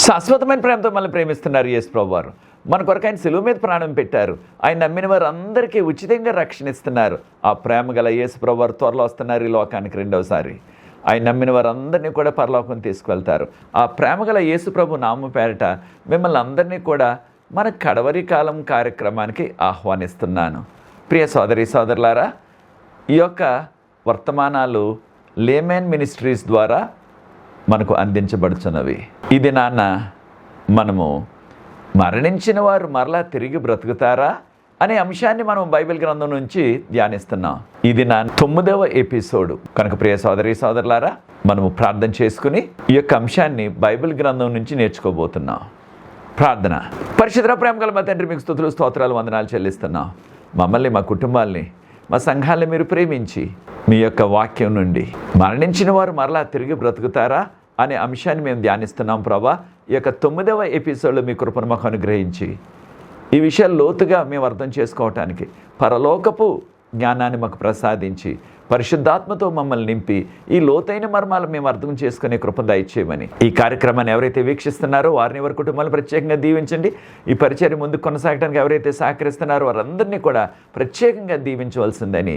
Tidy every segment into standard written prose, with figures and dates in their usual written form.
శాశ్వతమైన ప్రేమతో మనల్ని ప్రేమిస్తున్నారు యేసు ప్రభువారు. మన కొరకు ఆయన సిలువ మీద ప్రాణం పెట్టారు. ఆయన నమ్మిన వారు అందరికీ ఉచితంగా రక్షణ ఇస్తున్నారు. ఆ ప్రేమ గల యేసు ప్రభువారు త్వరలో వస్తున్నారు ఈ లోకానికి రెండవసారి. ఆయన నమ్మిన వారందరినీ కూడా పరలోకం తీసుకువెళ్తారు. ఆ ప్రేమ గల యేసు ప్రభు నామం పేరిట మిమ్మల్ని అందరినీ కూడా మన కడవరి కాలం కార్యక్రమానికి ఆహ్వానిస్తున్నాను. ప్రియ సోదరి సోదరులారా, ఈ యొక్క వర్తమానాలు లేమెన్ మినిస్ట్రీస్ ద్వారా మనకు అందించబడుచున్నవి. ఇది నాన్న మనము మరణించిన వారు మరలా తిరిగి బ్రతుకుతారా అనే అంశాన్ని మనం బైబిల్ గ్రంథం నుంచి ధ్యానిస్తున్నాం. ఇది నా 9వ ఎపిసోడ్ కనుక ప్రియ సోదరి సోదరులారా, మనము ప్రార్థన చేసుకుని ఈ యొక్క అంశాన్ని బైబిల్ గ్రంథం నుంచి నేర్చుకోబోతున్నాం. ప్రార్థన. పరిశుద్ధ ప్రేమ గల మా తండ్రి, మీకు స్తుతులు స్తోత్రాలు వందనాలు చెల్లిస్తున్నాం. మమ్మల్ని, మా కుటుంబాల్ని, మా సంఘాలని మీరు ప్రేమించి మీ యొక్క వాక్యం నుండి మరణించిన వారు మరలా తిరిగి బ్రతుకుతారా అనే అంశాన్ని మేము ధ్యానిస్తున్నాం ప్రభా. ఈ యొక్క 9వ ఎపిసోడ్లో మీ కృపను మాకు అనుగ్రహించి ఈ విషయాలు లోతుగా మేము అర్థం చేసుకోవటానికి పరలోకపు జ్ఞానాన్ని మాకు ప్రసాదించి పరిశుద్ధాత్మతో మమ్మల్ని నింపి ఈ లోతైన మర్మాలు మేము అర్థం చేసుకునే కృప దయచేయమని, ఈ కార్యక్రమాన్ని ఎవరైతే వీక్షిస్తున్నారో వారిని, వారి కుటుంబాలను ప్రత్యేకంగా దీవించండి. ఈ పరిచర్య ముందుకు కొనసాగడానికి ఎవరైతే సహకరిస్తున్నారో వారందరినీ కూడా ప్రత్యేకంగా దీవించవలసిందని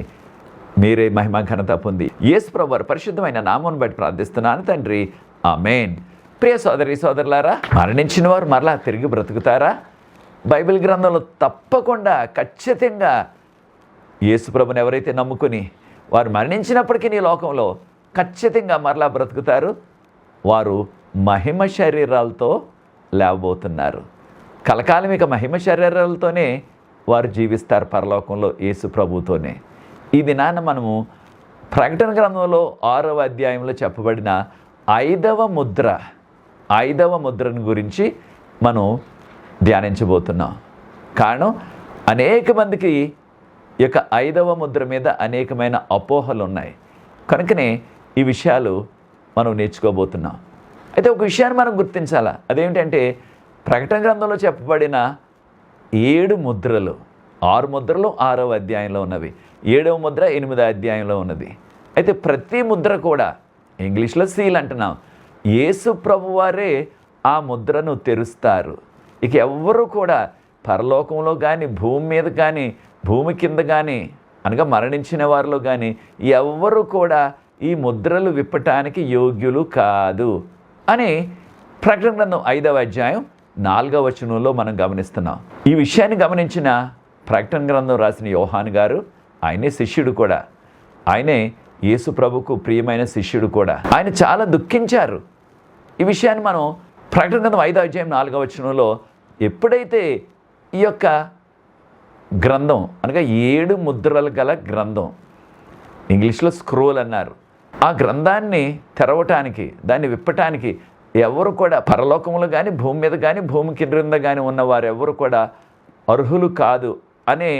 మీరే మహిమ ఘనత పొంది యేసు ప్రభువారి పరిశుద్ధమైన నామమును బట్టి ప్రార్థిస్తున్నాను తండ్రి, ఆమేన్. ప్రియ సోదరి సోదరులారా, మరణించిన వారు మరలా తిరిగి బ్రతుకుతారా? బైబిల్ గ్రంథంలో తప్పకుండా ఖచ్చితంగా యేసు ప్రభుని ఎవరైతే నమ్ముకుని వారు మరణించినప్పటికీ ఈ లోకంలో ఖచ్చితంగా మరలా బ్రతుకుతారు. వారు మహిమ శరీరాలతో లేవబోతున్నారు. కలకాలం ఇక మహిమ శరీరాలతోనే వారు జీవిస్తారు పరలోకంలో యేసు ప్రభుతోనే. ఇది నాన్న మనము ప్రకటన గ్రంథంలో 6వ అధ్యాయంలో చెప్పబడిన 5వ ముద్రను గురించి మనం ధ్యానించబోతున్నాం. కారణం, అనేక మందికి ఈ యొక్క 5వ ముద్ర మీద అనేకమైన అపోహలు ఉన్నాయి. కనుకనే ఈ విషయాలు మనం నేర్చుకోబోతున్నాం. అయితే ఒక విషయాన్ని మనం గుర్తించాలా. అదేమిటంటే, ప్రకటన గ్రంథంలో చెప్పబడిన 7 ముద్రలు, 6 ముద్రలు 6వ అధ్యాయంలో ఉన్నవి, 7వ ముద్ర 8వ అధ్యాయంలో ఉన్నది. అయితే ప్రతి ముద్ర కూడా ఇంగ్లీష్లో సీల్ అంటున్నాం. యేసు ప్రభువారే ఆ ముద్రను తెరుస్తారు. ఇక ఎవ్వరూ కూడా పరలోకంలో కానీ, భూమి మీద కానీ, భూమి కింద కానీ, అనగా మరణించిన వారిలో కానీ ఎవ్వరూ కూడా ఈ ముద్రలు విప్పటానికి యోగ్యులు కాదు అని ప్రకటన గ్రంథం 5వ అధ్యాయం 4వ వచనంలో మనం గమనిస్తున్నాం. ఈ విషయాన్ని గమనించిన ప్రకటన గ్రంథం రాసిన యోహాను గారు, ఆయనే శిష్యుడు కూడా, ఆయనే యేసు ప్రభుకు ప్రియమైన శిష్యుడు కూడా. ఆయన చాలా దుఃఖించారు. ఈ విషయాన్ని మనం ప్రకటన గ్రంథం 5వ అధ్యాయం 4వ వచనంలో, ఎప్పుడైతే ఈ యొక్క గ్రంథం అనగా 7 ముద్రలు గల గ్రంథం, ఇంగ్లీష్లో స్క్రోల్ అన్నారు, ఆ గ్రంథాన్ని తెరవటానికి, దాన్ని విప్పటానికి ఎవరు కూడా పరలోకంలో కానీ, భూమి మీద కానీ, భూమి కింద కానీ ఉన్నవారు ఎవరు కూడా అర్హులు కాదు అనే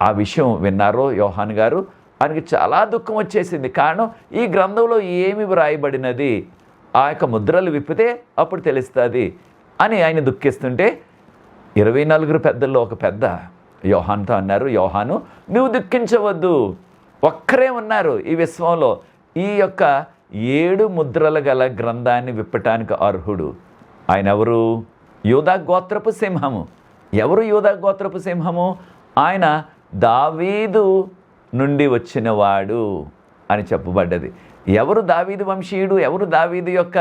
ఆ విషయం విన్నారో యోహాను గారు, ఆయనకి చాలా దుఃఖం వచ్చేసింది. కారణం, ఈ గ్రంథంలో ఏమి వ్రాయబడినది, ఆ యొక్క ముద్రలు విప్పితే అప్పుడు తెలుస్తుంది అని ఆయన దుఃఖిస్తుంటే 24 పెద్దల్లో ఒక పెద్ద యోహానుతో అన్నారు, యోహాను, నువ్వు దుఃఖించవద్దు, ఒక్కరే ఉన్నారు ఈ విశ్వంలో ఈ యొక్క 7 ముద్రలు గల గ్రంథాన్ని విప్పటానికి అర్హుడు. ఆయన ఎవరు? యూదా గోత్రపు సింహము. ఎవరు యూదా గోత్రపు సింహము? ఆయన దావీదు నుండి వచ్చినవాడు అని చెప్పబడ్డది. ఎవరు దావీదు వంశీయుడు? ఎవరు దావీదు యొక్క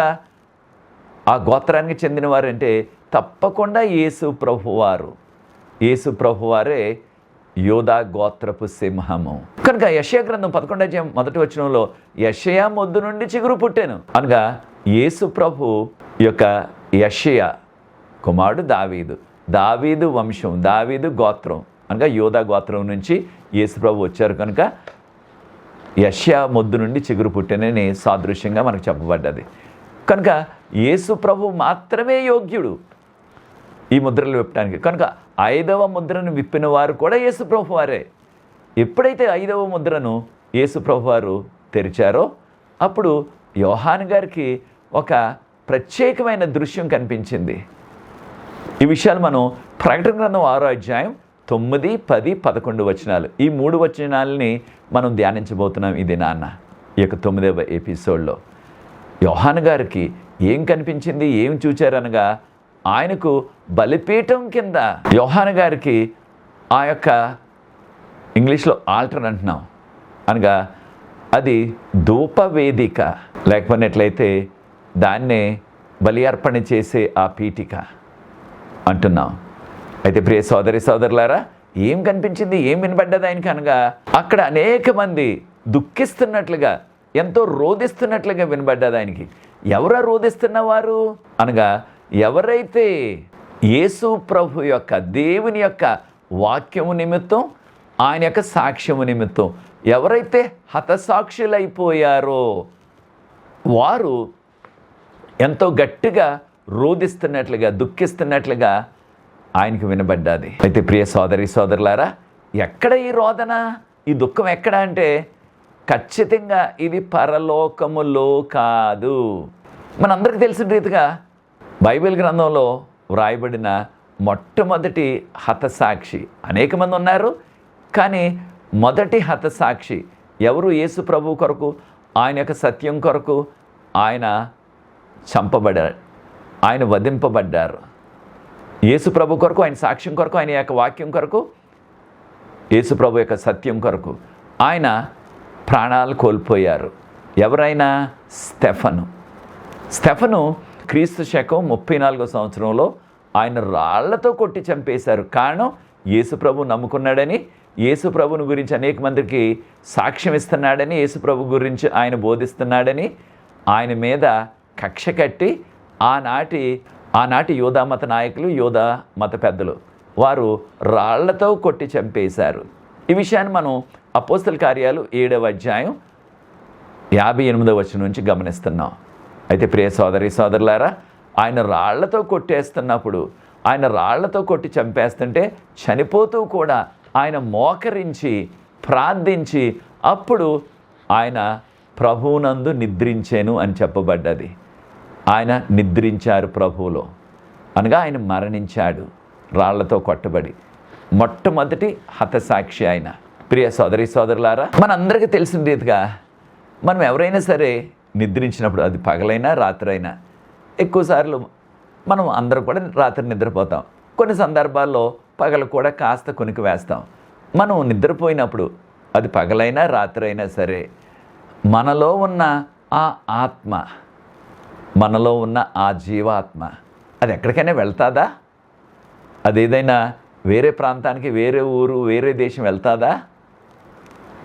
ఆ గోత్రానికి చెందినవారు అంటే తప్పకుండా యేసు ప్రభువారు. యేసు ప్రభువారే యూదా గోత్రపు సింహము. కనుక యెషయా గ్రంథం 11వ అధ్యాయం 1వ వచనంలో, యెషయా మొద్దు నుండి చిగురు పుట్టెను అనగా యేసు ప్రభు యొక్క యెషయా కుమారుడు దావీదు, దావీదు వంశం, దావీదు గోత్రం అనగా యూదా గోత్రం నుంచి యేసు ప్రభు వచ్చారు. కనుక యెషయా మొద్దు నుండి చిగురు పుట్టెనని సాదృశ్యంగా మనకు చెప్పబడ్డది. కనుక యేసు ప్రభు మాత్రమే యోగ్యుడు ఈ ముద్రలు విప్పడానికి. కనుక 5వ ముద్రను విప్పిన వారు కూడా యేసు ప్రభు వారే. ఎప్పుడైతే 5వ ముద్రను యేసు ప్రభు వారు తెరిచారో అప్పుడు యోహాను గారికి ఒక ప్రత్యేకమైన దృశ్యం కనిపించింది. ఈ విషయాలు మనం ప్రకటన గ్రంథం 6వ అధ్యాయం 9, 10, 11 వచనాలు, ఈ 3 వచనాలని మనం ధ్యానించబోతున్నాం ఇది నాన్న ఈ యొక్క 9వ ఎపిసోడ్లో. యోహాను గారికి ఏం కనిపించింది, ఏం చూచారనగా ఆయనకు బలిపీఠం కింద యోహాను గారికి ఆ యొక్క ఇంగ్లీష్లో ఆల్టర్ అంటున్నాం అనగా అది ధూపవేదిక, లేకపోయినట్లయితే దాన్నే బలి అర్పణ చేసే ఆ పీఠిక అంటున్నాం. అయితే ప్రియ సోదరి సోదరులారా, ఏం కనిపించింది, ఏం వినబడ్డది ఆయనకి అనగా అక్కడ అనేక మంది దుఃఖిస్తున్నట్లుగా, ఎంతో రోధిస్తున్నట్లుగా వినబడ్డది ఆయనకి. ఎవరు రోధిస్తున్నవారు అనగా ఎవరైతే యేసు ప్రభు యొక్క దేవుని యొక్క వాక్యము నిమిత్తం, ఆయన యొక్క సాక్ష్యము నిమిత్తం ఎవరైతే హతసాక్షులైపోయారో వారు ఎంతో గట్టిగా రోధిస్తున్నట్లుగా, దుఃఖిస్తున్నట్లుగా ఆయనకు వినబడ్డాది. అయితే ప్రియ సోదరి సోదరులారా, ఎక్కడ ఈ రోదన, ఈ దుఃఖం ఎక్కడ అంటే ఖచ్చితంగా ఇది పరలోకములో కాదు. మనందరికీ తెలిసిన రీతిగా బైబిల్ గ్రంథంలో వ్రాయబడిన మొట్టమొదటి హతసాక్షి, అనేక మంది ఉన్నారు కానీ మొదటి హతసాక్షి ఎవరు? యేసు ప్రభు కొరకు, ఆయన యొక్క సత్యం కొరకు ఆయన చంపబడ్డారు, ఆయన వధింపబడ్డారు. యేసు ప్రభు కొరకు, ఆయన సాక్ష్యం కొరకు, ఆయన యొక్క వాక్యం కొరకు, యేసు ప్రభు యొక్క సత్యం కొరకు ఆయన ప్రాణాలు కోల్పోయారు. ఎవరైనా? స్టెఫను క్రీస్తు శకం 34వ సంవత్సరంలో ఆయన రాళ్లతో కొట్టి చంపేశారు. కారణం యేసు ప్రభు నమ్ముకున్నాడని, యేసు ప్రభుని గురించి అనేక మందికి సాక్ష్యం ఇస్తున్నాడని, యేసు ప్రభు గురించి ఆయన బోధిస్తున్నాడని ఆయన మీద కక్ష కట్టి ఆనాటి యోధా మత నాయకులు, యోధా మత పెద్దలు వారు రాళ్లతో కొట్టి చంపేశారు. ఈ విషయాన్ని మనం అపోస్తల కార్యాలు 7వ అధ్యాయం 58వ వచనం నుంచి గమనిస్తున్నాం. అయితే ప్రియ సోదరి సోదరులారా, ఆయన రాళ్లతో కొట్టేస్తున్నప్పుడు, ఆయన రాళ్లతో కొట్టి చంపేస్తుంటే చనిపోతూ కూడా ఆయన మోకరించి ప్రార్థించి అప్పుడు ఆయన ప్రభువునందు నిద్రించెను అని చెప్పబడ్డది. ఆయన నిద్రించారు ప్రభువులో అనగా ఆయన మరణించాడు రాళ్లతో కొట్టబడి. మొట్టమొదటి హతసాక్షి ఆయన. ప్రియ సోదరి సోదరులారా, మనందరికీ తెలిసిన రీతిగా మనం ఎవరైనా సరే నిద్రించినప్పుడు, అది పగలైనా రాత్రైనా, ఎక్కువసార్లు మనం అందరం కూడా రాత్రి నిద్రపోతాం. కొన్ని సందర్భాల్లో పగలు కూడా కాస్త కొనికి వేస్తాం. మనం నిద్రపోయినప్పుడు, అది పగలైనా రాత్రైనా సరే, మనలో ఉన్న ఆ ఆత్మ, మనలో ఉన్న ఆ జీవాత్మ అది ఎక్కడికైనా వెళ్తాదా? అదేదైనా వేరే ప్రాంతానికి, వేరే ఊరు, వేరే దేశం వెళ్తాదా?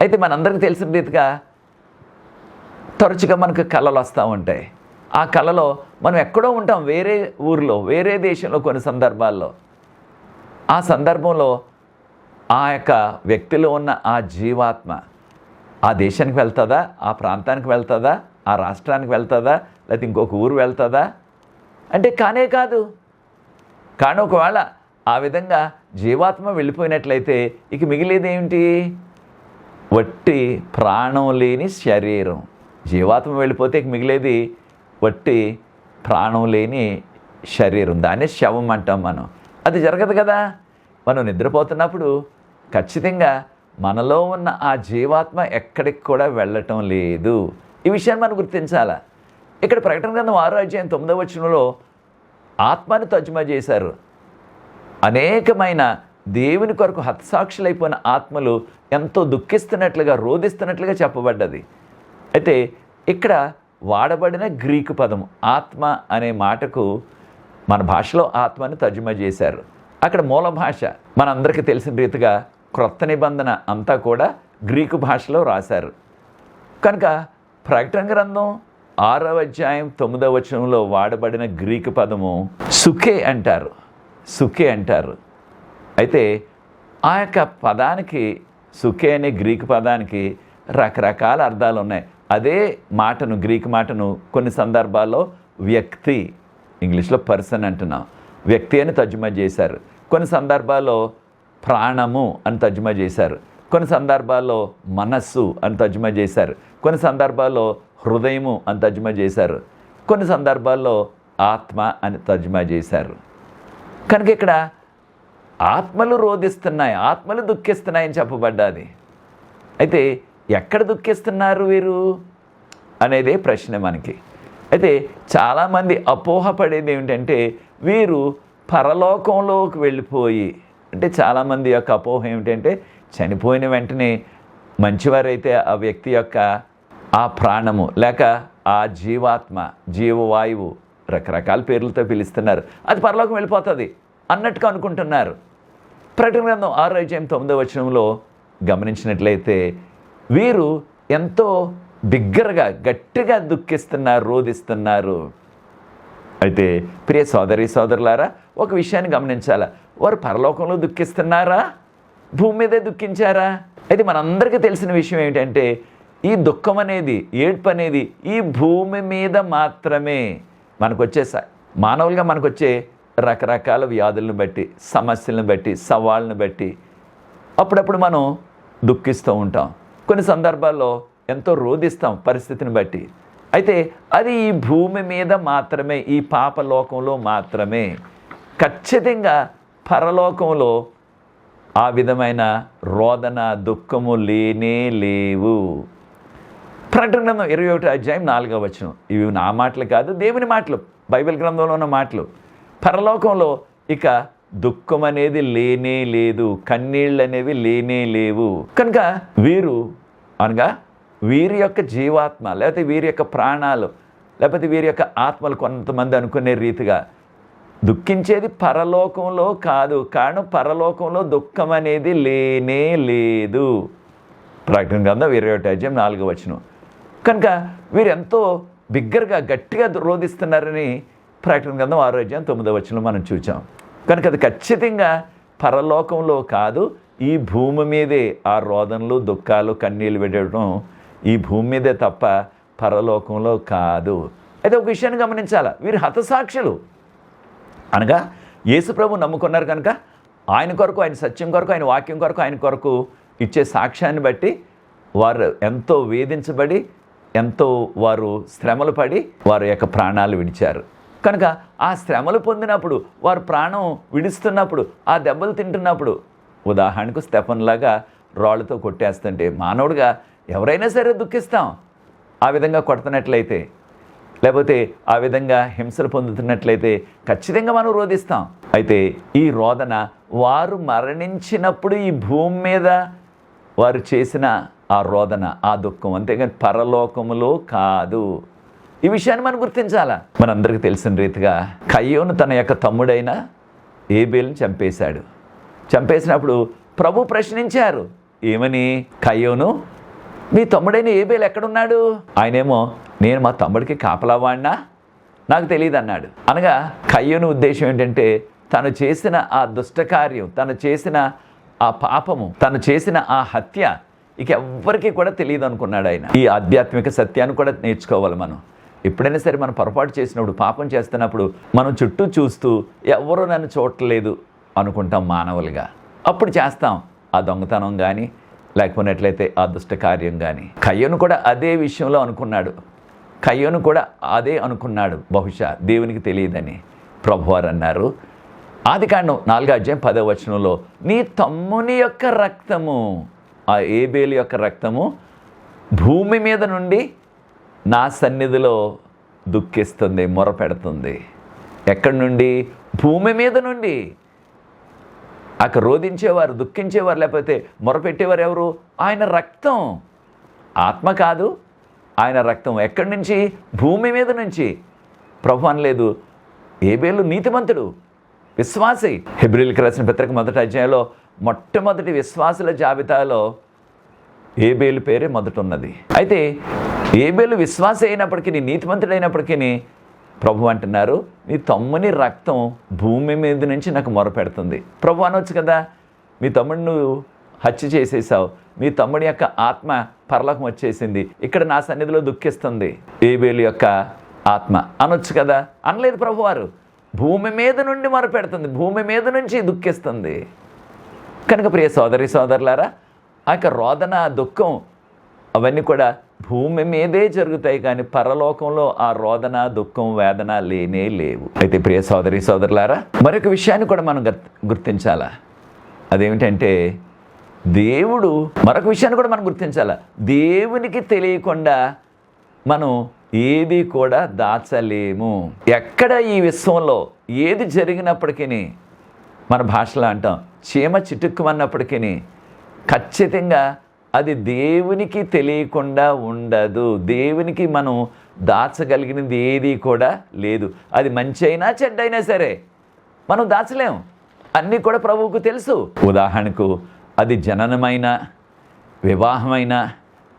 అయితే మనందరికీ తెలిసిన రీతిగా తరచుగా మనకు కళలు వస్తూ ఉంటాయి. ఆ కళలో మనం ఎక్కడో ఉంటాం, వేరే ఊరిలో, వేరే దేశంలో. కొన్ని సందర్భాల్లో ఆ సందర్భంలో ఆ యొక్క వ్యక్తిలో ఉన్న ఆ జీవాత్మ ఆ దేశానికి వెళ్తుందా, ఆ ప్రాంతానికి వెళ్తుందా, ఆ రాష్ట్రానికి వెళ్తుందా, లేకపోతే ఇంకొక ఊరు వెళ్తుందా అంటే కానే కాదు. కానీ ఒకవేళ ఆ విధంగా జీవాత్మ వెళ్ళిపోయినట్లయితే ఇక మిగిలేదేమిటి? వట్టి ప్రాణం లేని శరీరం. జీవాత్మ వెళ్ళిపోతే ఇక మిగిలేది వట్టి ప్రాణం లేని శరీరం. దాన్నే శవం అంటాం మనం. అది జరగదు కదా. మనం నిద్రపోతున్నప్పుడు ఖచ్చితంగా మనలో ఉన్న ఆ జీవాత్మ ఎక్కడికి కూడా వెళ్ళటం లేదు. ఈ విషయాన్ని మనం గుర్తించాలా. ఇక్కడ ప్రకటన గ్రంథం 6వ అధ్యాయం 9వ వచనంలో ఆత్మను తర్జుమా చేశారు. అనేకమైన దేవుని కొరకు హతసాక్షులైపోయిన ఆత్మలు ఎంతో దుఃఖిస్తున్నట్లుగా, రోధిస్తున్నట్లుగా చెప్పబడ్డది. అయితే ఇక్కడ వాడబడిన గ్రీకు పదము ఆత్మ అనే మాటకు మన భాషలో ఆత్మని తర్జుమా చేశారు. అక్కడ మూల భాష మనందరికీ తెలిసిన రీతిగా క్రొత్త నిబంధన అంతా కూడా గ్రీకు భాషలో రాశారు. కనుక ప్రకటన గ్రంథం 6వ అధ్యాయం 9వ వచనంలో వాడబడిన గ్రీకు పదము సుఖే అంటారు. అయితే ఆ యొక్క పదానికి, సుఖే అనే గ్రీకు పదానికి రకరకాల అర్థాలు ఉన్నాయి. అదే మాటను, గ్రీకు మాటను కొన్ని సందర్భాల్లో వ్యక్తి, ఇంగ్లీష్లో పర్సన్ అంటున్నాం, వ్యక్తి అని తర్జుమా చేశారు. కొన్ని సందర్భాల్లో ప్రాణము అని తర్జుమా చేశారు. కొన్ని సందర్భాల్లో మనస్సు అని తర్జుమా చేశారు. కొన్ని సందర్భాల్లో హృదయము అని తర్జుమా చేశారు. కొన్ని సందర్భాల్లో ఆత్మ అని తర్జుమా చేశారు. కనుక ఇక్కడ ఆత్మలు రోధిస్తున్నాయి, ఆత్మలు దుఃఖిస్తున్నాయని చెప్పబడ్డాది. అయితే ఎక్కడ దుఃఖిస్తున్నారు వీరు అనేదే ప్రశ్న మనకి. అయితే చాలామంది అపోహపడేది ఏమిటంటే వీరు పరలోకంలోకి వెళ్ళిపోయి, అంటే చాలామంది యొక్క అపోహ ఏమిటంటే చనిపోయిన వెంటనే మంచివారైతే ఆ వ్యక్తి యొక్క ఆ ప్రాణము లేక ఆ జీవాత్మ, జీవవాయువు, రకరకాల పేర్లతో పిలుస్తున్నారు, అది పరలోకం వెళ్ళిపోతుంది అన్నట్టుగా అనుకుంటున్నారు. ప్రకటన గ్రంథం 6:9 గమనించినట్లయితే వీరు ఎంతో బిగ్గరగా గట్టిగా దుఃఖిస్తున్నారు, రోధిస్తున్నారు. అయితే ప్రియ సోదరి సోదరులారా, ఒక విషయాన్ని గమనించాలా, వారు పరలోకంలో దుఃఖిస్తున్నారా, భూమి మీదే దుఃఖించారా? అయితే మనందరికీ తెలిసిన విషయం ఏమిటంటే ఈ దుఃఖం అనేది, ఏడ్పు అనేది ఈ భూమి మీద మాత్రమే మనకొచ్చే మానవులుగా మనకొచ్చే రకరకాల వ్యాధులను బట్టి, సమస్యలను బట్టి, సవాళ్ళను బట్టి అప్పుడప్పుడు మనం దుఃఖిస్తూ ఉంటాం. కొన్ని సందర్భాల్లో ఎంతో రోధిస్తాం పరిస్థితిని బట్టి. అయితే అది ఈ భూమి మీద మాత్రమే, ఈ పాపలోకంలో మాత్రమే. ఖచ్చితంగా పరలోకంలో ఆ విధమైన రోదన, దుఃఖము లేనే లేవు. ప్రకటన గ్రంథం 21:4 ఇవి నా మాటలు కాదు, దేవుని మాటలు, బైబిల్ గ్రంథంలో ఉన్న మాటలు. పరలోకంలో ఇక దుఃఖం అనేది లేనే లేదు, కన్నీళ్ళు అనేవి లేనే లేవు. కనుక వీరు అనగా వీరి యొక్క జీవాత్మ, లేకపోతే వీరి యొక్క ప్రాణాలు, లేకపోతే వీరి యొక్క ఆత్మలు కొంతమంది అనుకునే రీతిగా దుఃఖించేది పరలోకంలో కాదు. కారణం పరలోకంలో దుఃఖం అనేది లేనే లేదు. ప్రకటన గ్రంథం 21:4 కనుక వీరు ఎంతో బిగ్గరగా గట్టిగా రోధిస్తున్నారని ప్రకటన గ్రంథం 6:9 మనం చూచాం. కనుక అది ఖచ్చితంగా పరలోకంలో కాదు, ఈ భూమి మీదే ఆ రోదనలు, దుఃఖాలు, కన్నీళ్ళు పెట్టడం ఈ భూమి మీదే తప్ప పరలోకంలో కాదు. అయితే ఒక విషయాన్ని గమనించాలా, వీరు హతసాక్షులు. అనగా యేసుప్రభు నమ్ముకున్నారు కనుక ఆయన కొరకు, ఆయన సత్యం కొరకు, ఆయన వాక్యం కొరకు, ఆయన కొరకు ఇచ్చే సాక్ష్యాన్ని బట్టి వారు ఎంతో వేధించబడి, ఎంతో వారు శ్రమలు పడి వారి యొక్క ప్రాణాలు విడిచారు. కనుక ఆ శ్రమలు పొందినప్పుడు, వారు ప్రాణం విడుస్తున్నప్పుడు, ఆ దెబ్బలు తింటున్నప్పుడు, ఉదాహరణకు స్టెఫన్లాగా రాళ్ళతో కొట్టేస్తుంటే మానవుడిగా ఎవరైనా సరే దుఃఖిస్తాం. ఆ విధంగా కొడుతున్నట్లయితే, లేకపోతే ఆ విధంగా హింసలు పొందుతున్నట్లయితే ఖచ్చితంగా మనం రోధిస్తాం. అయితే ఈ రోదన వారు మరణించినప్పుడు ఈ భూమి మీద వారు చేసిన ఆ రోదన, ఆ దుఃఖం, అంతేగాని పరలోకములో కాదు. ఈ విషయాన్ని మనం గుర్తించాలా. మనందరికీ తెలిసిన రీతిగా కయ్యోను తన యొక్క తమ్ముడైన ఏబేలుని చంపేశాడు. చంపేసినప్పుడు ప్రభు ప్రశ్నించారు, ఏమని? కయ్యోను, మీ తమ్ముడైన ఏబేలు ఎక్కడున్నాడు? ఆయనేమో, నేను మా తమ్ముడికి కాపలావాడినా, నాకు తెలియదు అన్నాడు. అనగా కయ్యోను ఉద్దేశం ఏంటంటే తను చేసిన ఆ దుష్టకార్యం, తను చేసిన ఆ పాపము, తను చేసిన ఆ హత్య ఇక ఎవ్వరికీ కూడా తెలియదు అనుకున్నాడు ఆయన. ఈ ఆధ్యాత్మిక సత్యాన్ని కూడా నేర్చుకోవాలి మనం. ఎప్పుడైనా సరే మనం పొరపాటు చేసినప్పుడు, పాపం చేస్తున్నప్పుడు మనం చుట్టూ చూస్తూ ఎవరూ నన్ను చూడట్లేదు అనుకుంటాం మానవులుగా. అప్పుడు చేస్తాం ఆ దొంగతనం కానీ, లేకపోయినట్లయితే ఆ దుష్ట కార్యం కానీ. కయ్యోను కూడా అదే విషయంలో అనుకున్నాడు. కయ్యోను కూడా అదే అనుకున్నాడు, బహుశా దేవునికి తెలియదని. ప్రభువారు అన్నారు ఆదికాండం 4:10 నీ తమ్ముని యొక్క రక్తము, ఆ ఏబేలు యొక్క రక్తము భూమి మీద నుండి నా సన్నిధిలో దుఃఖిస్తుంది, మొరపెడుతుంది. ఎక్కడి నుండి? భూమి మీద నుండి. అక్కడ రోధించేవారు, దుఃఖించేవారు, లేకపోతే మొరపెట్టేవారు ఎవరు? ఆయన రక్తం. ఆత్మ కాదు, ఆయన రక్తం. ఎక్కడి నుంచి? భూమి మీద నుంచి. ప్రభు అనలేదు, ఏబేలు నీతిమంతుడు, విశ్వాసి. హెబ్రీయులకు రాసిన పత్రిక 1 మొట్టమొదటి విశ్వాసుల జాబితాలో ఏబేలు పేరే మొదట ఉన్నది. అయితే ఏబేలు విశ్వాసి అయినప్పటికీ, నీతిమంతుడు అయినప్పటికీ ప్రభు అంటున్నారు, నీ తమ్ముని రక్తం భూమి మీద నుంచి నాకు మొరపెడుతుంది. ప్రభు అనవచ్చు కదా, మీ తమ్ముడిని నువ్వు హత్య చేసేసావు, మీ తమ్ముడి యొక్క ఆత్మ పరలోకం వచ్చేసింది, ఇక్కడ నా సన్నిధిలో దుఃఖిస్తుంది ఏబేలు యొక్క ఆత్మ అనొచ్చు కదా. అనలేదు ప్రభువారు. భూమి మీద నుండి మొరపెడుతుంది, భూమి మీద నుంచి దుఃఖిస్తుంది. కనుక ప్రియ సోదరి సోదరులారా, ఆ యొక్క రోదన, దుఃఖం అవన్నీ కూడా భూమి మీదే జరుగుతాయి, కానీ పరలోకంలో ఆ రోదన, దుఃఖం, వేదన లేనే లేవు. అయితే ప్రియ సోదరి సోదరులారా, మరొక విషయాన్ని కూడా మనం గుర్తించాలా. అదేమిటంటే మరొక విషయాన్ని కూడా మనం గుర్తించాలా. దేవునికి తెలియకుండా మనం ఏది కూడా దాచలేము. ఎక్కడ ఈ విశ్వంలో ఏది జరిగినప్పటికీ, మన భాషలో అంటాం చీమ చిటుక్కుమన్నప్పటికీ ఖచ్చితంగా అది దేవునికి తెలియకుండా ఉండదు. దేవునికి మనం దాచగలిగినది ఏది కూడా లేదు. అది మంచి అయినా చెడ్డైనా సరే మనం దాచలేం. అన్నీ కూడా ప్రభువుకు తెలుసు. ఉదాహరణకు అది జననమైన, వివాహమైన,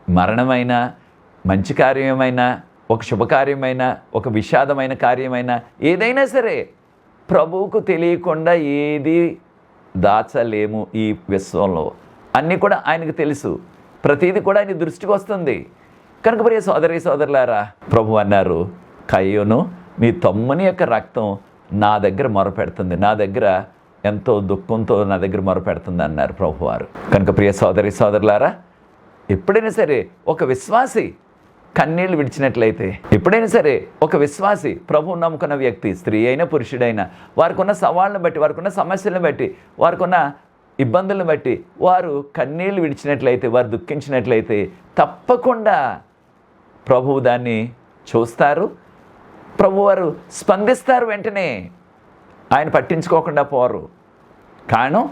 మరణమైన, మంచి కార్యమైన, ఒక శుభకార్యమైన, ఒక విషాదమైన కార్యమైన, ఏదైనా సరే ప్రభువుకు తెలియకుండా ఏది దాచలేము. ఈ విశ్వంలో అన్నీ కూడా ఆయనకు తెలుసు. ప్రతిదీ కూడా ఆయన దృష్టికి వస్తుంది. కనుక ప్రియ సోదరి సోదరులారా, ప్రభు అన్నారు, కయ్యోను మీ తమ్ముని యొక్క రక్తం నా దగ్గర మొరపెడుతుంది, నా దగ్గర ఎంతో దుఃఖంతో నా దగ్గర మొరపెడుతుంది అన్నారు ప్రభువారు. కనుక ప్రియ సోదరి సోదరులారా, ఎప్పుడైనా సరే ఒక విశ్వాసి కన్నీళ్లు విడిచినట్లయితే, ఎప్పుడైనా సరే ఒక విశ్వాసి ప్రభువు నమ్ముకున్న వ్యక్తి, స్త్రీ అయినా పురుషుడైనా, వారికి ఉన్న సవాళ్ళను బట్టి, వారికి ఉన్న సమస్యలను బట్టి, వారికి ఉన్న ఇబ్బందులను బట్టి వారు కన్నీళ్లు విడిచినట్లయితే, వారు దుఃఖించినట్లయితే తప్పకుండా ప్రభువు దాన్ని చూస్తారు. ప్రభువారు స్పందిస్తారు. వెంటనే ఆయన పట్టించుకోకుండా పోరు. కారణం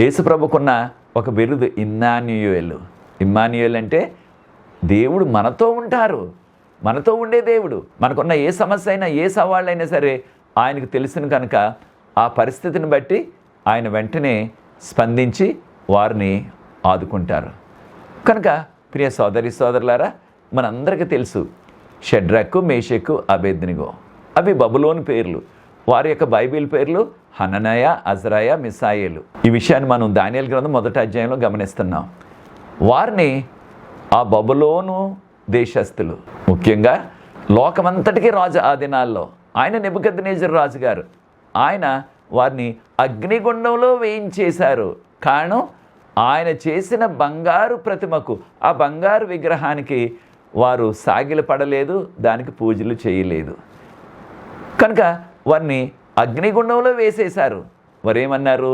యేసు ప్రభుకున్న ఒక బిరుదు ఇమ్మాన్యుయేలు. ఇమ్మాన్యుయేల్ అంటే దేవుడు మనతో ఉంటారు, మనతో ఉండే దేవుడు. మనకున్న ఏ సమస్య అయినా, ఏ సవాళ్ళైనా సరే ఆయనకు తెలుసును కనుక ఆ పరిస్థితిని బట్టి ఆయన వెంటనే స్పందించి వారిని ఆదుకుంటారు. కనుక ప్రియ సోదరి సోదరులారా, మనందరికీ తెలుసు షడ్రకు, మేషకు, అబేద్నిగో అవి బబులోని పేర్లు. వారి యొక్క బైబిల్ పేర్లు హననయ, అజ్రాయ, మిసాయేలు. ఈ విషయాన్ని మనం దానియేలు గ్రంథం 1వ అధ్యాయంలో గమనిస్తున్నాం. వారిని ఆ బబులోను దేశస్థులు, ముఖ్యంగా లోకమంతటికీ రాజు ఆ దినాల్లో ఆయన నెబుకద్నెజరు రాజు గారు, ఆయన వారిని అగ్నిగుండంలో వేయించేశారు. కారణం ఆయన చేసిన బంగారు ప్రతిమకు, ఆ బంగారు విగ్రహానికి వారు సాగిలపడలేదు, దానికి పూజలు చేయలేదు. కనుక వారిని అగ్నిగుండంలో వేసేశారు. వారేమన్నారు,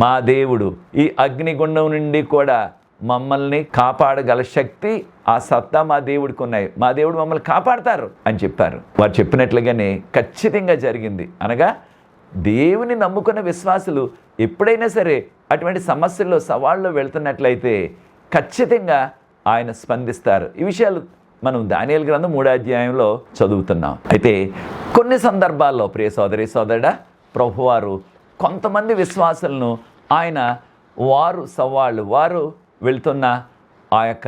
మా దేవుడు ఈ అగ్నిగుండం నుండి కూడా మమ్మల్ని కాపాడగల శక్తి, ఆ సత్తా మా దేవుడికి ఉన్నాయి, మా దేవుడు మమ్మల్ని కాపాడతారు అని చెప్పారు. వారు చెప్పినట్లుగానే ఖచ్చితంగా జరిగింది. అనగా దేవుని నమ్ముకున్న విశ్వాసులు ఎప్పుడైనా సరే అటువంటి సమస్యల్లో, సవాళ్ళలో వెళ్తున్నట్లయితే ఖచ్చితంగా ఆయన స్పందిస్తారు. ఈ విషయాలు మనం దానియేలు గ్రంథం 3వ అధ్యాయంలో చదువుతున్నాం. అయితే కొన్ని సందర్భాల్లో ప్రియ సోదరి సోదరుడా, ప్రభువారు కొంతమంది విశ్వాసులను ఆయన వారు వెళ్తున్న ఆ యొక్క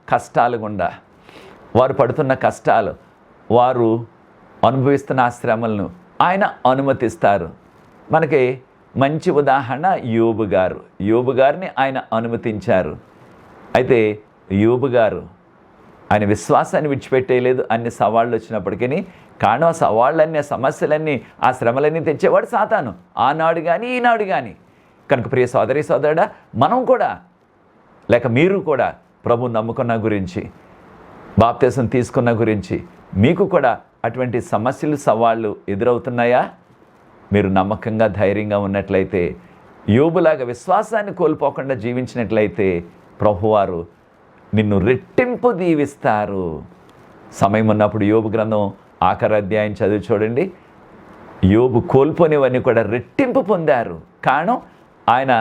కష్టాలు గుండా, వారు పడుతున్న కష్టాలు, వారు అనుభవిస్తున్న ఆ శ్రమలను ఆయన అనుమతిస్తారు. మనకి మంచి ఉదాహరణ యోబు గారిని ఆయన అనుమతించారు. అయితే యోబు గారు ఆయన విశ్వాసాన్ని విడిచిపెట్టేయలేదు. అన్ని సవాళ్ళు వచ్చినప్పటికీ. కారణం ఆ సవాళ్ళన్నీ, ఆ సమస్యలన్నీ, ఆ శ్రమలన్నీ తెచ్చేవాడు సాతాను, ఆనాడు కానీ ఈనాడు కానీ. కనుక ప్రియ సోదరి సోదరుడా, మనం కూడా లేక మీరు కూడా ప్రభు నమ్ముకున్న గురించి, బాప్తిసం తీసుకున్న గురించి మీకు కూడా అటువంటి సమస్యలు, సవాళ్ళు ఎదురవుతున్నాయా? మీరు నమ్మకంగా, ధైర్యంగా ఉన్నట్లయితే, యోబులాగా విశ్వాసాన్ని కోల్పోకుండా జీవించినట్లయితే ప్రభువారు నిన్ను రెట్టింపు దీవిస్తారు. సమయం ఉన్నప్పుడు యోబు గ్రంథం ఆఖరి అధ్యాయం చదివి చూడండి. యోబు కోల్పోనివన్నీ కూడా రెట్టింపు పొందారు. కారణం ఆయన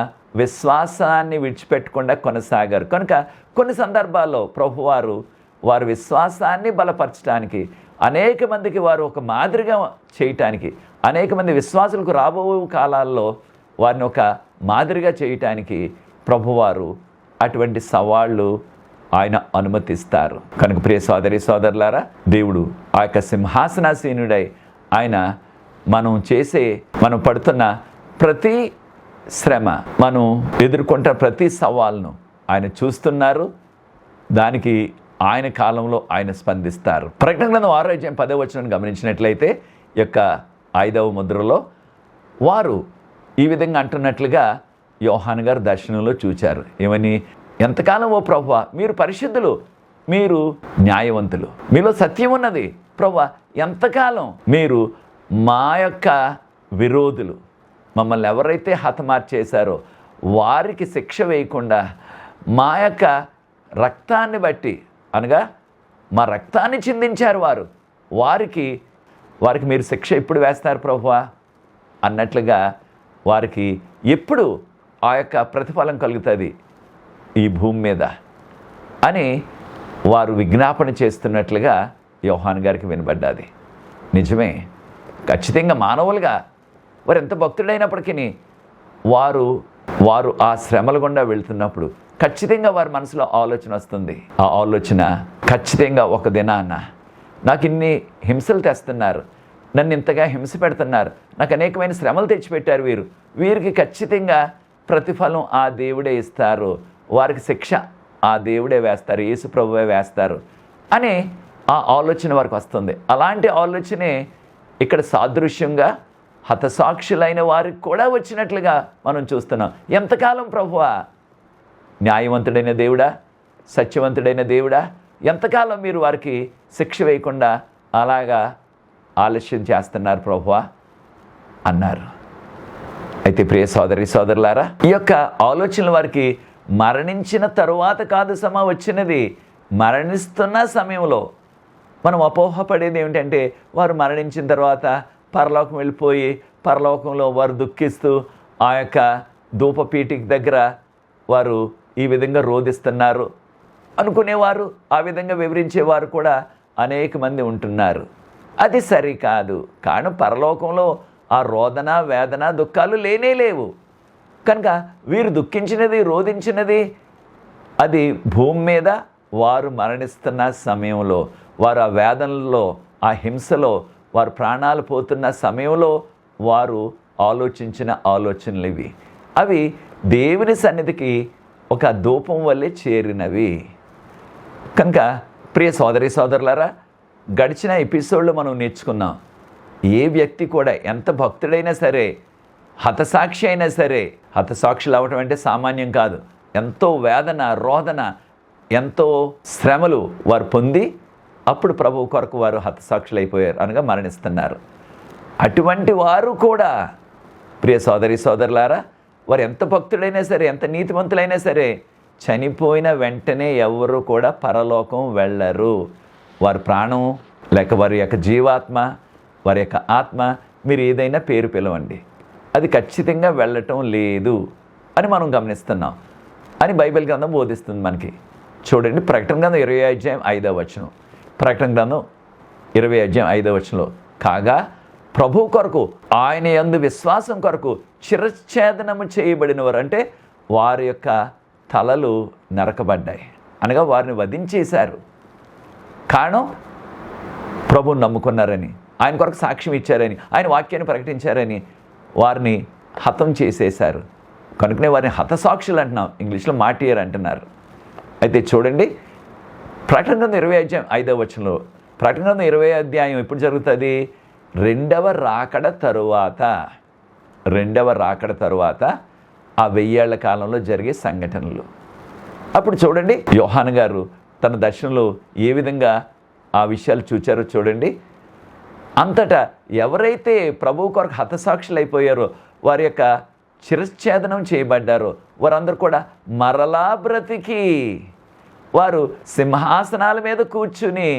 విశ్వాసాన్ని విడిచిపెట్టకుండా కొనసాగారు. కనుక కొన్ని సందర్భాల్లో ప్రభువారు వారి విశ్వాసాన్ని బలపరచడానికి, అనేక మందికి వారు ఒక మాదిరిగా చేయటానికి, అనేక మంది విశ్వాసులకు రాబో కాలాల్లో వారిని ఒక మాదిరిగా చేయటానికి ప్రభువారు అటువంటి సవాళ్ళు ఆయన అనుమతిస్తారు. కనుక ప్రియ సోదరి సోదరులారా, దేవుడు ఆ యొక్క సింహాసనాసీనుడై ఆయన మనం పడుతున్న ప్రతి శ్రమ, మనం ఎదుర్కొంటున్న ప్రతి సవాల్ను ఆయన చూస్తున్నారు. దానికి ఆయన కాలంలో ఆయన స్పందిస్తారు. ప్రకటన గ్రంథం 6వ అధ్యాయం 10వ వచనం గమనించినట్లయితే, యొక్క 5వ ముద్రలో వారు ఈ విధంగా అంటున్నట్లుగా యోహాను గారు దర్శనంలో చూచారు. ఏమని? ఎంతకాలం ఓ ప్రభువా మీరు పరిశుద్ధులు, మీరు న్యాయవంతులు, మీలో సత్యం ఉన్నది. ప్రభువా ఎంతకాలం మీరు మా యొక్క విరోధులు, మమ్మల్ని ఎవరైతే హతమార్చేశారో వారికి శిక్ష వేయకుండా, మా యొక్క రక్తాన్ని బట్టి, అనగా మా రక్తాన్ని చిందించారు వారికి మీరు శిక్ష ఎప్పుడు వేస్తారు ప్రభువా అన్నట్లుగా వారికి ఎప్పుడు ఆ యొక్క ప్రతిఫలం కలుగుతుంది ఈ భూమి మీద అని వారు విజ్ఞాపన చేస్తున్నట్లుగా యోహాను గారికి వినబడ్డది. నిజమే, ఖచ్చితంగా మానవులుగా వారు ఎంత భక్తుడైనప్పటికీ వారు ఆ శ్రమల గుండా వెళ్తున్నప్పుడు ఖచ్చితంగా వారి మనసులో ఆలోచన వస్తుంది. ఆ ఆలోచన ఖచ్చితంగా ఒక దినాన్న నాకు ఇన్ని హింసలు తెస్తున్నారు, నన్ను ఇంతగా హింస పెడుతున్నారు, నాకు అనేకమైన శ్రమలు తెచ్చిపెట్టారు, వీరికి ఖచ్చితంగా ప్రతిఫలం ఆ దేవుడే ఇస్తారు, వారికి శిక్ష ఆ దేవుడే వేస్తారు, యేసు ప్రభువే వేస్తారు అనే ఆ ఆలోచన వారికి వస్తుంది. అలాంటి ఆలోచనే ఇక్కడ సాదృశ్యంగా హతసాక్షులైన వారికి కూడా వచ్చినట్లుగా మనం చూస్తున్నాం. ఎంతకాలం ప్రభువా, న్యాయవంతుడైన దేవుడా, సత్యవంతుడైన దేవుడా, ఎంతకాలం మీరు వారికి శిక్ష వేయకుండా అలాగా ఆలస్యం చేస్తున్నారు ప్రభువా అన్నారు. అయితే ప్రియ సోదరి సోదరులారా, ఈ యొక్క ఆలోచనలు వారికి మరణించిన తరువాత కాదు వచ్చినది, మరణిస్తున్న సమయంలో. మనం అపోహపడేది ఏమిటంటే వారు మరణించిన తర్వాత పరలోకం వెళ్ళిపోయి పరలోకంలో వారు దుఃఖిస్తూ ఆ యొక్క ధూపపీఠిక దగ్గర వారు ఈ విధంగా రోధిస్తున్నారు అనుకునేవారు, ఆ విధంగా వివరించేవారు కూడా అనేక మంది ఉంటున్నారు. అది సరికాదు. కారణం పరలోకంలో ఆ రోదన వేదన దుఃఖాలు లేవు. కనుక వీరు దుఃఖించినది రోధించినది అది భూమి మీద వారు మరణిస్తున్న సమయంలో, వారు ఆ వేదనలో ఆ హింసలో వారు ప్రాణాలు పోతున్న సమయంలో వారు ఆలోచించిన ఆలోచనలు ఇవి. అవి దేవుని సన్నిధికి ఒక ధూపం వల్లే చేరినవి. కనుక ప్రియ సోదరి సోదరులారా, గడిచిన ఎపిసోడ్లో మనం నేర్చుకున్నాం, ఏ వ్యక్తి కూడా ఎంత భక్తుడైనా సరే, హతసాక్షి అయినా సరే, హతసాక్షులు అవ్వటం అంటే సామాన్యం కాదు. ఎంతో వేదన రోదన ఎంతో శ్రమలు వారు పొంది అప్పుడు ప్రభువు కొరకు వారు హతసాక్షులైపోయారు, అనగా మరణిస్తున్నారు. అటువంటి వారు కూడా ప్రియ సోదరి సోదరులారా, వారు ఎంత భక్తుడైనా సరే, ఎంత నీతిమంతులైనా సరే, చనిపోయిన వెంటనే ఎవరు కూడా పరలోకం వెళ్ళరు. వారి ప్రాణం లేక వారి యొక్క జీవాత్మ, వారి యొక్క ఆత్మ, మీరు ఏదైనా పేరు పిలవండి, అది ఖచ్చితంగా వెళ్ళటం లేదు అని మనం గమనిస్తున్నాం అని బైబిల్ గ్రంథం బోధిస్తుంది మనకి. చూడండి, ప్రకటన గ్రంథం 20:5. ప్రకటన గ్రంథం 20:5 కాగా ప్రభు కొరకు ఆయన యందు విశ్వాసం కొరకు శిరచ్ఛేదనము చేయబడిన వారు, అంటే వారి యొక్క తలలు నరకబడ్డాయి, అనగా వారిని వధించేశారు. కారణం ప్రభువుని నమ్ముకున్నారని, ఆయన కొరకు సాక్ష్యం ఇచ్చారని, ఆయన వాక్యాన్ని ప్రకటించారని వారిని హతం చేసేశారు. కనుకనే వారిని హతసాక్షులు అంటున్నాం, ఇంగ్లీష్లో మార్టియర్ అంటున్నారు. అయితే చూడండి, ప్రకటన గ్రంథం 20:5 ప్రకటన గ్రంథం 20 ఎప్పుడు జరుగుతుంది? రెండవ రాకడ తరువాత ఆ 1000 ఏళ్ల కాలంలో జరిగే సంఘటనలు. అప్పుడు చూడండి, యోహాను గారు తన దర్శనంలో ఏ విధంగా ఆ విషయాలు చూచారో చూడండి. అంతటా ఎవరైతే ప్రభువు కొరకు హతసాక్షులైపోయారో, వారి యొక్క శిరచ్ఛేదనం చేయబడ్డారో, వారందరూ కూడా మరలా బ్రతికి వారు సింహాసనాల మీద కూర్చుని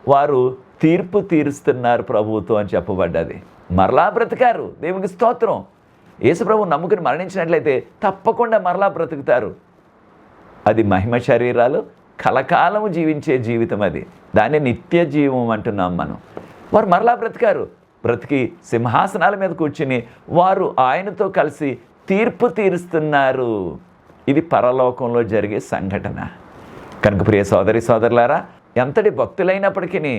వారు తీర్పు తీరుస్తున్నారు ప్రభువుతో అని చెప్పబడ్డది. మరలా బ్రతికారు, దేవునికి స్తోత్రం. యేసు ప్రభువు నమ్ముకుని మరణించినట్లయితే తప్పకుండా మరలా బ్రతుకుతారు. అది మహిమ శరీరాలు కలకాలము జీవించే జీవితం, అది దాన్ని నిత్య జీవం అంటున్నాం మనం. వారు మరలా బ్రతికి సింహాసనాల మీద కూర్చుని వారు ఆయనతో కలిసి తీర్పు తీరుస్తున్నారు. ఇది పరలోకంలో జరిగే సంఘటన. కనుక ప్రియ సోదరి సోదరులారా, ఎంతటి భక్తులైనప్పటికీ,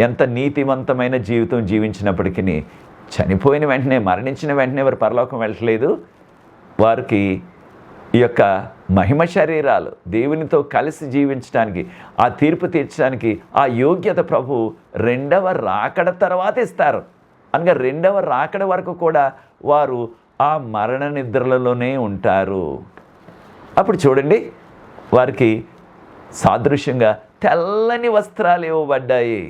ఎంత నీతివంతమైన జీవితం జీవించినప్పటికీ, చనిపోయిన వెంటనే మరణించిన వెంటనే వారు పరలోకం వెళ్ళట్లేదు. వారికి ఈ యొక్క మహిమ శరీరాలు దేవునితో కలిసి జీవించడానికి, ఆ తీర్పు తీర్చడానికి ఆ యోగ్యత ప్రభు రెండవ రాకడ తర్వాత ఇస్తారు. అనగా రెండవ రాకడ వరకు కూడా వారు ఆ మరణ నిద్రలలోనే ఉంటారు. అప్పుడు చూడండి, వారికి సాదృశ్యంగా తెల్లని వస్త్రాలు ఇవ్వబడ్డాయి.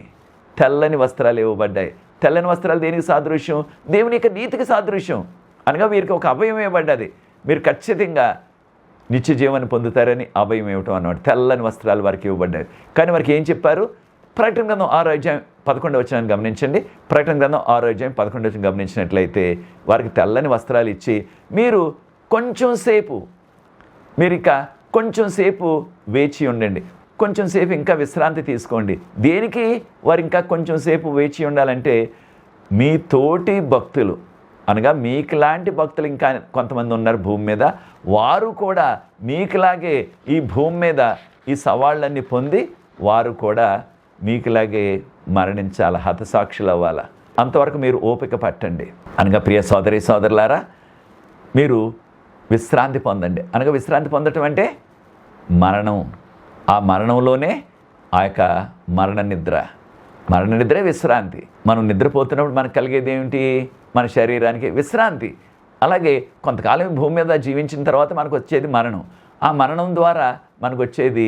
తెల్లని వస్త్రాలు దేనికి సాదృశ్యం? దేవుని యొక్క నీతికి సాదృశ్యం. అనగా వీరికి ఒక అభయం ఇవ్వబడ్డది. మీరు ఖచ్చితంగా నిత్య జీవాన్ని పొందుతారని అభయం ఇవ్వటం అన్నమాట. తెల్లని వస్త్రాలు వారికి ఇవ్వబడ్డాయి. కానీ వారికి ఏం చెప్పారు? ప్రకటన గ్రంథం 6:11 వచనాన్ని గమనించండి. ప్రకటన గ్రంథం 6:11 గమనించినట్లయితే వారికి తెల్లని వస్త్రాలు ఇచ్చి మీరు కొంచెం సేపు వేచి ఉండండి, కొంచెం సేపు ఇంకా విశ్రాంతి తీసుకోండి. దేనికి వారు ఇంకా కొంచెం సేపు వేచి ఉండాలంటే మీ తోటి భక్తులు అనగా మీకులాంటి భక్తులు ఇంకా కొంతమంది ఉన్నారు భూమి మీద, వారు కూడా మీకులాగే ఈ భూమి మీద ఈ సవాళ్ళన్నీ పొంది వారు కూడా మీకులాగే మరణించాలి, హతసాక్షులు అవ్వాలా. అంతవరకు మీరు ఓపిక పట్టండి అనగా ప్రియ సోదరి సోదరులారా, మీరు విశ్రాంతి పొందండి. అనగా విశ్రాంతి పొందటం అంటే మరణం, ఆ మరణంలోనే ఆ యొక్క మరణ నిద్రే విశ్రాంతి. మనం నిద్రపోతున్నప్పుడు మనకు కలిగేది ఏమిటి? మన శరీరానికి విశ్రాంతి. అలాగే కొంతకాలం భూమి మీద జీవించిన తర్వాత మనకు వచ్చేది మరణం. ఆ మరణం ద్వారా మనకు వచ్చేది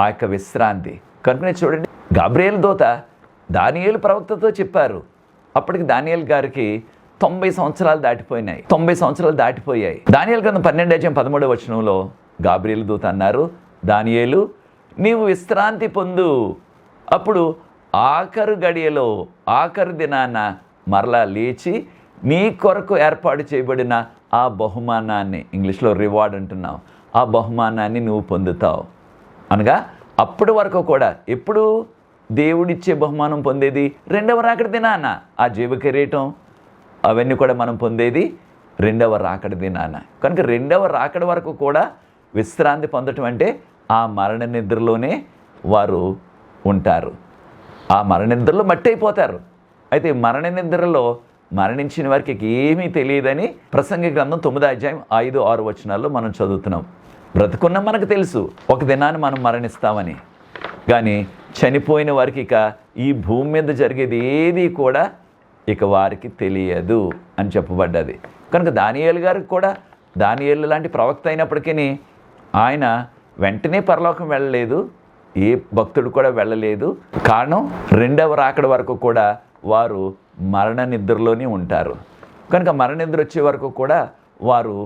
ఆ యొక్క విశ్రాంతి. కనుకనే చూడండి, గాబ్రియేలు దూత దానియేలు ప్రవక్తతో చెప్పారు. అప్పటికి దానియేలు గారికి 90 సంవత్సరాలు దాటిపోయినాయి. 90 సంవత్సరాలు దాటిపోయాయి. దానియేలు గ్రంథం 12:13 వచనంలో గాబ్రియేలు దూత అన్నారు, దానియేలు నీవు విశ్రాంతి పొందు, అప్పుడు ఆఖరు గడియలో ఆఖరు దినాన మరలా లేచి నీ కొరకు ఏర్పాటు చేయబడిన ఆ బహుమానాన్ని, ఇంగ్లీష్లో రివార్డ్ అంటున్నాం, ఆ బహుమానాన్ని నువ్వు పొందుతావు. అనగా అప్పటి వరకు కూడా ఎప్పుడు దేవుడిచ్చే బహుమానం పొందేది? రెండవ రాకడ దినాన. ఆ జీవ కిరీటం అవన్నీ కూడా మనం పొందేది రెండవ రాకడ దినాన. కనుక రెండవ రాకడ వరకు కూడా విశ్రాంతి పొందటం అంటే ఆ మరణ నిద్రలోనే వారు ఉంటారు. ఆ మరణ నిద్రలో మట్టి అయిపోతారు. అయితే మరణ నిద్రలో మరణించిన వారికి ఏమీ తెలియదని ప్రసంగి గ్రంథం 9:5-6 వచనాల్లో మనం చదువుతున్నాం. బ్రతుకున్న మనకు తెలుసు ఒక దినాన్ని మనం మరణిస్తామని, కానీ చనిపోయిన వారికి ఇక ఈ భూమి మీద జరిగేది ఏది కూడా ఇక వారికి తెలియదు అని చెప్పబడ్డది. కనుక దానియేలు గారికి కూడా, దానియేలు లాంటి ప్రవక్త అయినప్పటికీ ఆయన వెంటనే పరలోకం వెళ్ళలేదు, ఏ భక్తుడు కూడా వెళ్ళలేదు. కారణం రెండవ రాకడ వరకు కూడా వారు మరణ నిద్రలోనే ఉంటారు. కనుక మరణ నిద్ర వచ్చే వరకు కూడా వారు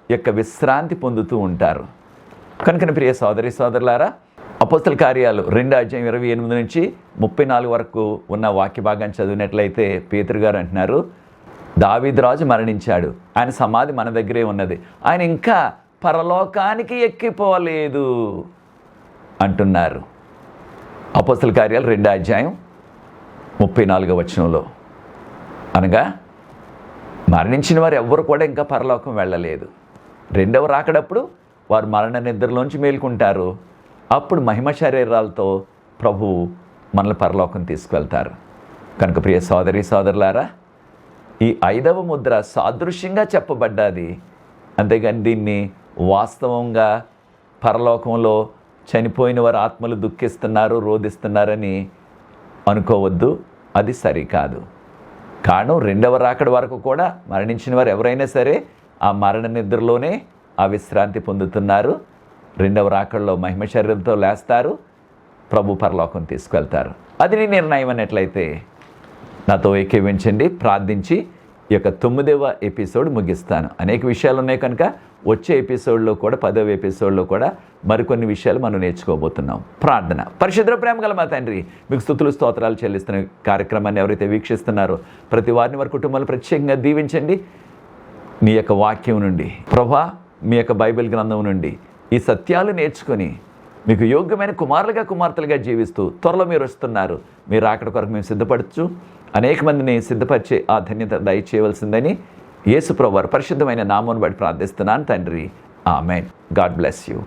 యొక్క విశ్రాంతి పొందుతూ ఉంటారు. కనుక ప్రియ సోదరి సోదరులారా, అపోస్తల కార్యాలు 2:28-34 వరకు ఉన్న వాక్య భాగాన్ని చదివినట్లయితే పేతురు గారు అంటున్నారు, దావీదు రాజు మరణించాడు, ఆయన సమాధి మన దగ్గరే ఉన్నది, ఆయన ఇంకా పరలోకానికి ఎక్కిపోలేదు అంటున్నారు. అపోస్తల కార్యాలు 2:34 వచనంలో. అనగా మరణించిన వారు ఎవ్వరు కూడా ఇంకా పరలోకం వెళ్ళలేదు. రెండవ రాకడప్పుడు వారు మరణ నిద్రలోంచి మేలుకుంటారు. అప్పుడు మహిమ శరీరాలతో ప్రభు మనల్ని పరలోకం తీసుకువెళ్తారు. కనుక ప్రియ సోదరి సోదరులారా, ఈ 5వ ముద్ర సాదృశ్యంగా చెప్పబడ్డది, అంతేగాని దీన్ని వాస్తవంగా పరలోకంలో చనిపోయిన వారి ఆత్మలు దుఃఖిస్తున్నారు, రోధిస్తున్నారని అనుకోవద్దు. అది సరికాదు. కారణం రెండవ రాకడ వరకు కూడా మరణించిన వారు ఎవరైనా సరే ఆ మరణ నిద్రలోనే ఆ విశ్రాంతి పొందుతున్నారు. రెండవ రాకడలో మహిమ శరీరంతో లేస్తారు, ప్రభు పరలోకం తీసుకెళ్తారు. అది నీ నిర్ణయం అన్నట్లయితే నాతో ఏకీవించండి, ప్రార్థించి ఈ యొక్క 9వ ఎపిసోడ్ ముగిస్తాను. అనేక విషయాలు ఉన్నాయి కనుక వచ్చే ఎపిసోడ్లో కూడా 10వ ఎపిసోడ్లో కూడా మరికొన్ని విషయాలు మనం నేర్చుకోబోతున్నాం. ప్రార్థన. పరిశుద్ధ ప్రేమ గల మా తండ్రి, మీకు స్తుతులు స్తోత్రాలు చెల్లిస్తున్న కార్యక్రమాన్ని ఎవరైతే వీక్షిస్తున్నారో ప్రతి వారిని వారి కుటుంబాలు ప్రత్యేకంగా దీవించండి. మీ యొక్క వాక్యం నుండి ప్రభా, మీ యొక్క బైబిల్ గ్రంథం నుండి ఈ సత్యాలు నేర్చుకొని మీకు యోగ్యమైన కుమారులుగా కుమార్తెలుగా జీవిస్తూ త్వరలో మీరు వస్తున్నారు. మీరు అక్కడి కొరకు మేము సిద్ధపడచ్చు, అనేక మందిని సిద్ధపరిచే ఆ ధన్యత దయచేయవలసిందని యేసు ప్రభువారి పరిశుద్ధమైన నామమును బట్టి ప్రార్థిస్తున్నాను తండ్రి. ఆమేన్. God bless you.